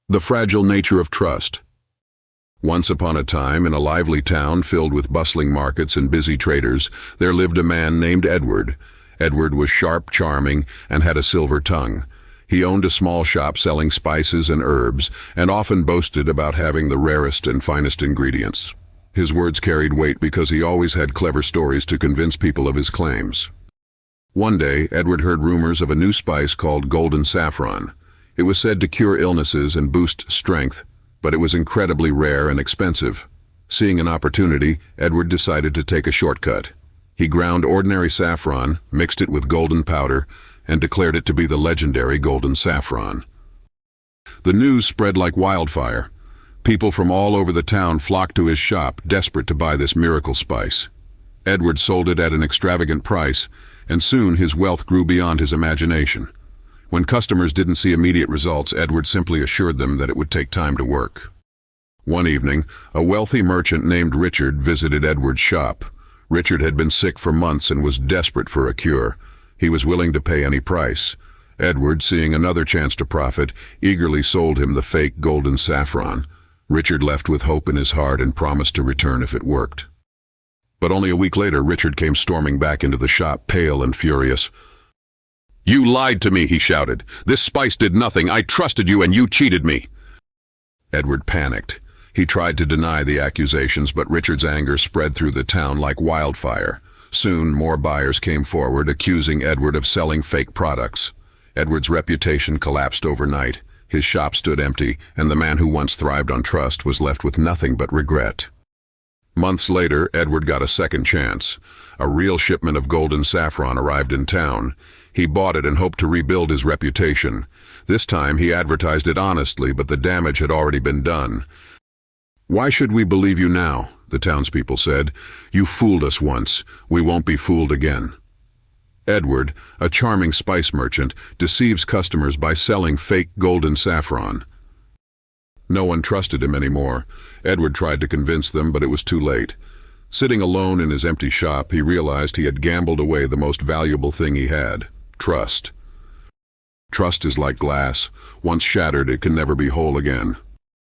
The fragile nature of trust. Once upon a time, in a lively town filled with bustling markets and busy traders, there lived a man named Edward. Edward was sharp, charming, and had a silver tongue. He owned a small shop selling spices and herbs, and often boasted about having the rarest and finest ingredients. His words carried weight because he always had clever stories to convince people of his claims. One day, Edward heard rumors of a new spice called golden saffron. It was said to cure illnesses and boost strength, but it was incredibly rare and expensive. Seeing an opportunity, Edward decided to take a shortcut. He ground ordinary saffron, mixed it with golden powder, and declared it to be the legendary golden saffron. The news spread like wildfire. People from all over the town flocked to his shop, desperate to buy this miracle spice. Edward sold it at an extravagant price, and soon his wealth grew beyond his imagination. When customers didn't see immediate results, Edward simply assured them that it would take time to work. One evening, a wealthy merchant named Richard visited Edward's shop. Richard had been sick for months and was desperate for a cure. He was willing to pay any price. Edward, seeing another chance to profit, eagerly sold him the fake golden saffron. Richard left with hope in his heart and promised to return if it worked. But only a week later, Richard came storming back into the shop, pale and furious. "You lied to me," he shouted. "This spice did nothing. I trusted you and you cheated me." Edward panicked. He tried to deny the accusations, but Richard's anger spread through the town like wildfire. Soon, more buyers came forward, accusing Edward of selling fake products. Edward's reputation collapsed overnight. His shop stood empty, and the man who once thrived on trust was left with nothing but regret. Months later, Edward got a second chance. A real shipment of golden saffron arrived in town. He bought it and hoped to rebuild his reputation. This time he advertised it honestly, but the damage had already been done. "Why should we believe you now?" the townspeople said. "You fooled us once. We won't be fooled again." Edward, a charming spice merchant, deceives customers by selling fake golden saffron. No one trusted him anymore. Edward tried to convince them, but it was too late. Sitting alone in his empty shop, he realized he had gambled away the most valuable thing he had: trust. Trust is like glass. Once shattered, it can never be whole again.